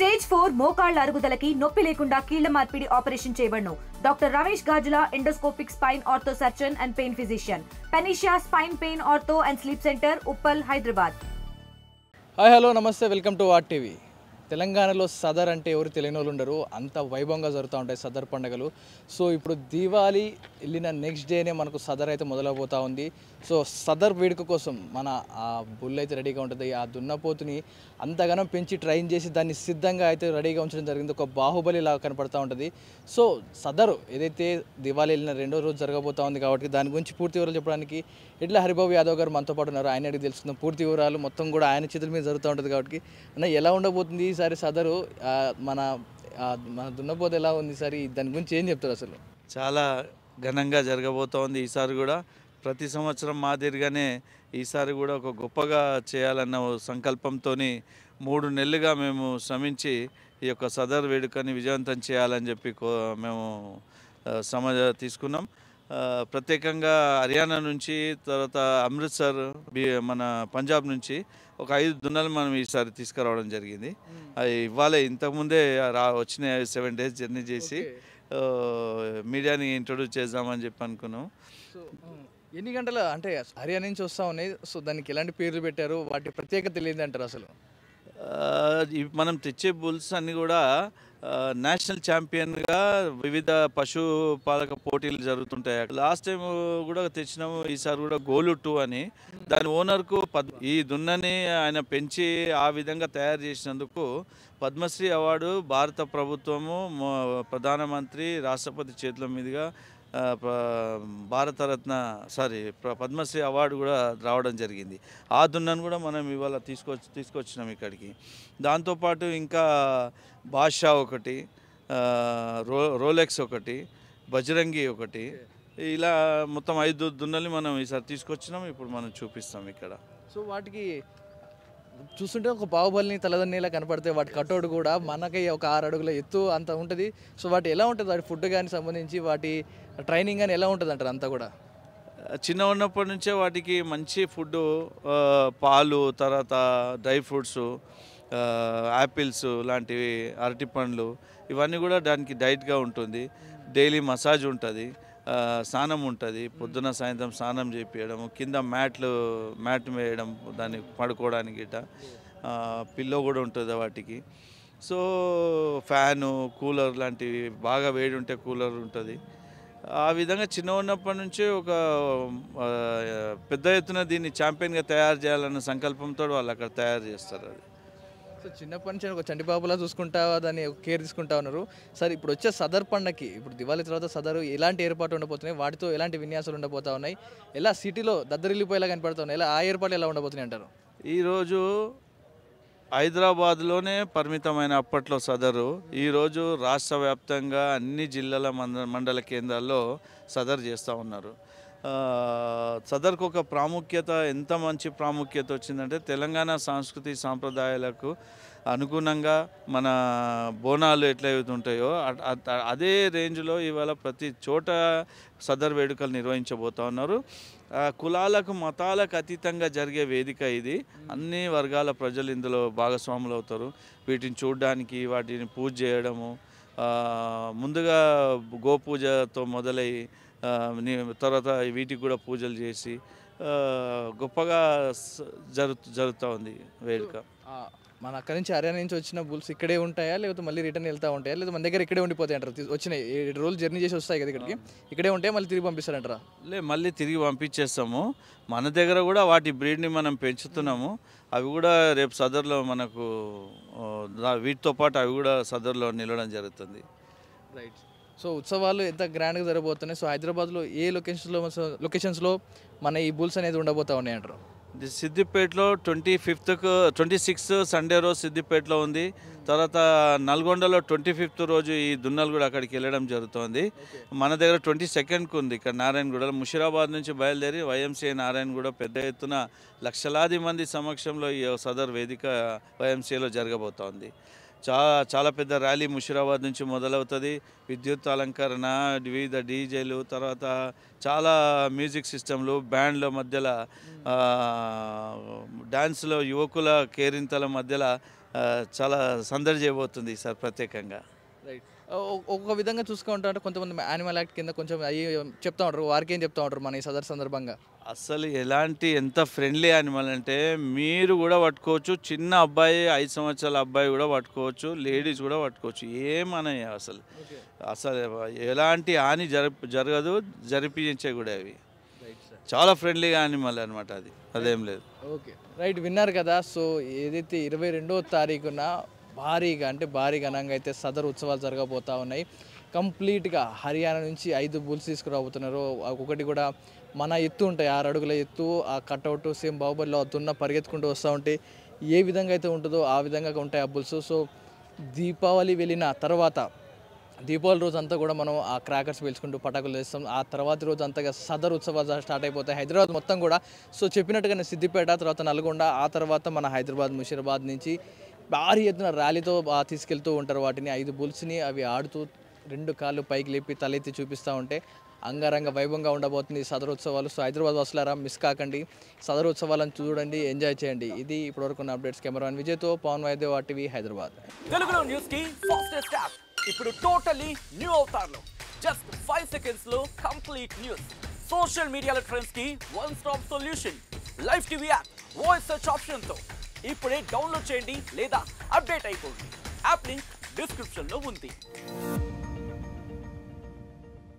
Stage 4 మోకాళ్ల అరుగుదలకి నొప్పి లేకుండా కీళ్ల మార్పిడి ఆపరేషన్ చేయబడును. Doctor Ramesh Gajula, endoscopic spine ortho surgeon and pain physician, Panacea spine pain ortho and sleep centre, Uppal, Hyderabad. Hi hello నమస్తే, వెల్కమ్ టు వాట్ టీవీ. తెలంగాణలో సదర్ అంటే ఎవరు తెలియని వాళ్ళు ఉండరు, అంత వైభవంగా జరుగుతూ ఉంటాయి సదర్ పండుగలు. సో ఇప్పుడు దీవాళి వెళ్ళిన నెక్స్ట్ డేనే మనకు సదర్ అయితే మొదలవుతూ ఉంది. సో సదర్ వేడుక కోసం మన ఆ బుల్ అయితే రెడీగా ఉంటుంది. ఆ దున్నపోతుని అంతగానం పెంచి ట్రైన్ చేసి దాన్ని సిద్ధంగా అయితే రెడీగా ఉంచడం జరిగింది. ఒక బాహుబలి లాగా కనపడుతూ ఉంటుంది. సో సదరు ఏదైతే దివాళి వెళ్ళిన రెండో రోజు జరగబోతూ ఉంది కాబట్టి దాని గురించి పూర్తి వివరాలు చెప్పడానికి ఇట్లా హరిబాబు యాదవ్ గారు మనతో పాటు ఉన్నారు. ఆయన అడిగి తెలుసుకుందాం పూర్తి వివరాలు. మొత్తం కూడా ఆయన చేతుల మీద జరుగుతూ ఉంటుంది కాబట్టి అన్న ఎలా ఉండబోతుంది ఈసారి సదరు, మన మన దున్నపోతు ఎలా ఉంది ఈసారి, దాని గురించి ఏం చెప్తారు? అసలు చాలా ఘనంగా జరగబోతోంది ఈసారి కూడా. ప్రతి సంవత్సరం మాదిరిగానే ఈసారి కూడా ఒక గొప్పగా చేయాలన్న సంకల్పంతో 3 నెలలుగా మేము శ్రమించి ఈ యొక్క సదర్ వేడుకని విజయవంతం చేయాలని చెప్పి మేము శ్రమ తీసుకున్నాం. ప్రత్యేకంగా హర్యానా నుంచి, తర్వాత అమృత్సర్, మన పంజాబ్ నుంచి ఒక 5 దున్నలు మనం ఈసారి తీసుకురావడం జరిగింది. అవి ఇవ్వాలి, ఇంతకుముందే వచ్చినాయి. 7 డేస్ జర్నీ చేసి మీడియాని ఇంట్రొడ్యూస్ చేద్దామని చెప్పి అనుకున్నాం. సో ఎన్ని గంటల అంటే హర్యానా నుంచి వస్తూ ఉన్నాయి. సో దానికి ఎలాంటి పేర్లు పెట్టారు, వాటి ప్రత్యేకత తెలియదు అంటారు? అసలు మనం తెచ్చే బుల్స్ అన్నీ కూడా నేషనల్ ఛాంపియన్గా వివిధ పశుపాలక పోటీలు జరుగుతుంటాయి. లాస్ట్ టైం కూడా తెచ్చినాము, ఈసారి కూడా గోలు 2 అని. దాని ఓనర్కు ఈ దున్నని ఆయన పెంచి ఆ విధంగా తయారు చేసినందుకు పద్మశ్రీ అవార్డు భారత ప్రభుత్వము, ప్రధానమంత్రి, రాష్ట్రపతి చేతుల మీదుగా పద్మశ్రీ అవార్డు కూడా రావడం జరిగింది. ఆ దున్నను కూడా మనం ఇవాళ తీసుకొచ్చినాం ఇక్కడికి. దాంతోపాటు ఇంకా బాద్షా ఒకటి, రోలెక్స్ ఒకటి, బజరంగి ఒకటి, ఇలా మొత్తం 5 దున్నల్ని మనం ఈసారి తీసుకొచ్చినాం. ఇప్పుడు మనం చూపిస్తాం ఇక్కడ. సో వాటికి చూస్తుంటే ఒక బాహుబలిని తలదన్నేలా కనపడితే వాటి కటౌట్ కూడా మనకి ఒక 6 అడుగుల ఎత్తు అంత ఉంటుంది. సో వాటి ఎలా ఉంటుంది, వాటి ఫుడ్ కానీ సంబంధించి వాటి ట్రైనింగ్ కానీ ఎలా ఉంటుంది అంటారు? అంతా కూడా చిన్న ఉన్నప్పటి నుంచే వాటికి మంచి ఫుడ్, పాలు, తర్వాత డ్రై ఫ్రూట్స్, యాపిల్స్ లాంటివి, అరటి పండ్లు, ఇవన్నీ కూడా దానికి డైట్గా ఉంటుంది. డైలీ మసాజ్ ఉంటుంది, స్నానం ఉంటుంది, పొద్దున సాయంత్రం స్నానం చేపించడం, కింద మ్యాట్ వేయడం, దాన్ని పడుకోవడానికి గిట్ట పిల్లో కూడా ఉంటుంది వాటికి. సో ఫ్యాను, కూలర్ లాంటివి, బాగా వేడి ఉంటే కూలర్ ఉంటుంది. ఆ విధంగా చిన్న ఉన్నప్పటి నుంచి ఒక పెద్ద ఎత్తున దీన్ని ఛాంపియన్గా తయారు చేయాలన్న సంకల్పంతో వాళ్ళు అక్కడ తయారు చేస్తారు. అది సో చిన్నప్పటి నుంచి ఒక చంటిబాబులా చూసుకుంటా దాన్ని కేర్ తీసుకుంటా ఉన్నారు. సరే ఇప్పుడు వచ్చే సదర్ పండగకి, ఇప్పుడు దివాళీ తర్వాత సదరు ఎలాంటి ఏర్పాటు ఉండబోతున్నాయి, వాటితో ఎలాంటి విన్యాసాలు ఉండబోతా ఉన్నాయి, ఎలా సిటీలో దద్దరిల్లిపోయేలా కనపడుతూ ఉన్నాయి, ఆ ఏర్పాట్లు ఎలా ఉండబోతున్నాయి అంటారు? ఈరోజు హైదరాబాద్లోనే పరిమితమైన అప్పట్లో సదరు ఈరోజు రాష్ట్ర వ్యాప్తంగా అన్ని జిల్లాల మండల కేంద్రాల్లో సదరు చేస్తూ ఉన్నారు. సదర్కు ఒక ప్రాముఖ్యత, ఎంత మంచి ప్రాముఖ్యత వచ్చిందంటే తెలంగాణ సంస్కృతి సాంప్రదాయాలకు అనుగుణంగా మన బోనాలు ఎట్లయితే ఉంటాయో అదే రేంజ్లో ఇవాళ ప్రతి చోట సదర్ వేడుకలు నిర్వహించబోతూ ఉన్నారు. కులాలకు, మతాలకు అతీతంగా జరిగే వేదిక ఇది. అన్ని వర్గాల ప్రజలు ఇందులో భాగస్వాములు అవుతారు. వీటిని చూడడానికి, వాటిని పూజ చేయడము, ముందుగా గోపూజతో మొదలై తర్వాత వీటికి కూడా పూజలు చేసి గొప్పగా జరుగుతూ ఉంది వేడుక. మన అక్కడి నుంచి హర్యానా నుంచి వచ్చిన బుల్స్ ఇక్కడే ఉంటాయా, లేకపోతే మళ్ళీ రిటర్న్ వెళ్తూ ఉంటాయా, లేదా మన దగ్గర ఇక్కడే ఉండిపోతాయి అంటారు? వచ్చిన 7 రోజులు జర్నీ చేసి వస్తాయి కదా ఇక్కడికి, ఇక్కడే ఉంటాయి, మళ్ళీ తిరిగి పంపిస్తారంటారా? మళ్ళీ తిరిగి పంపించేస్తాము. మన దగ్గర కూడా వాటి బ్రీడ్ని మనం పెంచుతున్నాము. అవి కూడా రేపు సదర్లో మనకు వీటితో పాటు అవి కూడా సదర్లో నిలవడం జరుగుతుంది. రైట్. సో ఉత్సవాలు ఎంత గ్రాండ్గా జరగబోతున్నాయి? సో హైదరాబాద్లో ఏ లొకేషన్స్లో మన ఈ బుల్స్ అనేది ఉండబోతా ఉన్నాయి అంటారు? సిద్దిపేటలో 26th సండే రోజు సిద్దిపేటలో ఉంది. తర్వాత నల్గొండలో 25th రోజు ఈ దున్నలు కూడా అక్కడికి వెళ్ళడం జరుగుతుంది. మన దగ్గర 22nd ఉంది ఇక్కడ నారాయణగూడలో. ముషిరాబాద్ నుంచి బయలుదేరి వైఎంసీఐ నారాయణగూడ పెద్ద ఎత్తున లక్షలాది మంది సమక్షంలో ఈ సదర్ వేదిక వైఎంసీఐలో జరగబోతోంది. చాలా పెద్ద ర్యాలీ ముషిరాబాద్ నుంచి మొదలవుతుంది. విద్యుత్ అలంకరణ, వివిధ డీజేలు, తర్వాత చాలా మ్యూజిక్ సిస్టంలు, బ్యాండ్ల మధ్యలో డ్యాన్స్లో యువకుల కేరింతల మధ్యలో చాలా సందడి చేయబోతుంది ఈసారి ప్రత్యేకంగా. రైట్. ఒక విధంగా చూసుకుంటా అంటే కొంతమంది యానిమల్ యాక్ట్ కింద కొంచెం అయ్యి చెప్తా ఉంటారు, వారికి ఏం చెప్తా ఉంటారు మన ఈ సదర్ సందర్భంగా? అసలు ఎంత ఫ్రెండ్లీ యానిమల్ అంటే మీరు కూడా పట్టుకోవచ్చు, చిన్న అబ్బాయి 5 సంవత్సరాల అబ్బాయి కూడా పట్టుకోవచ్చు, లేడీస్ కూడా పట్టుకోవచ్చు, ఏమనయ్య అసలు ఎలాంటి హాని జరగదు, జరిపించే కూడా అవి చాలా ఫ్రెండ్లీగా యానిమల్ అనమాట, అదేం లేదు. ఓకే రైట్, విన్నారు కదా. సో ఏదైతే 22వ తారీఖున భారీగా ఘనంగా అయితే సదర్ ఉత్సవాలు జరగబోతూ ఉన్నాయి. కంప్లీట్గా హర్యానా నుంచి 5 బుల్స్ తీసుకురాబోతున్నారు. ఒకటి కూడా మన ఎత్తు ఉంటాయి, 6 అడుగుల ఎత్తు, ఆ కట్అవుట్ సేమ్ బాహుబలిలో అవుతున్న పరిగెత్తుకుంటూ వస్తూ ఉంటే ఏ విధంగా అయితే ఉంటుందో ఆ విధంగా ఉంటాయి ఆ బుల్స్. సో దీపావళి వెళ్ళిన తర్వాత దీపావళి రోజు అంతా కూడా మనం ఆ క్రాకర్స్ పేల్చుకుంటూ పటాకులు వేస్తాం. ఆ తర్వాత రోజు అంతగా సదర్ ఉత్సవాలు స్టార్ట్ అయిపోతాయి హైదరాబాద్ మొత్తం కూడా. సో చెప్పినట్టుగానే సిద్దిపేట, తర్వాత నల్గొండ, ఆ తర్వాత మన హైదరాబాద్ ముషీరాబాద్ నుంచి భారీ ఎత్తున ర్యాలీతో తీసుకెళ్తూ ఉంటారు వాటిని. 5 బుల్స్ని అవి ఆడుతూ 2 కాళ్ళు పైకి లేపి తలెత్తి చూపిస్తూ ఉంటే అంగరంగ వైభవంగా ఉండబోతుంది సదర్ ఉత్సవాలు. సో హైదరాబాద్ వస్తున్నారా, మిస్ కాకండి, సదర్ ఉత్సవాలను చూడండి, ఎంజాయ్ చేయండి. ఇది ఇప్పటివరకు ఉన్న అప్డేట్స్. కెమెరామెన్ విజయ్తో పవన్ వైద్య, ఆర్టీవీ హైదరాబాద్. తెలుగులో న్యూస్ కి ఫాస్టెస్ట్ యాప్ ఇప్పుడు టోటలీ న్యూ అవతార్లో జస్ట్ 5 సెకండ్స్ లో కంప్లీట్ న్యూస్, సోషల్ మీడియాలో ట్రెండ్స్ కి one stop solution, live TV app, voice search option తో ఇప్పుడే డౌన్లోడ్ చేయండి లేదా అప్డేట్ అయిపోండి. యాప్ లింక్ డిస్క్రిప్షన్ లో ఉంది.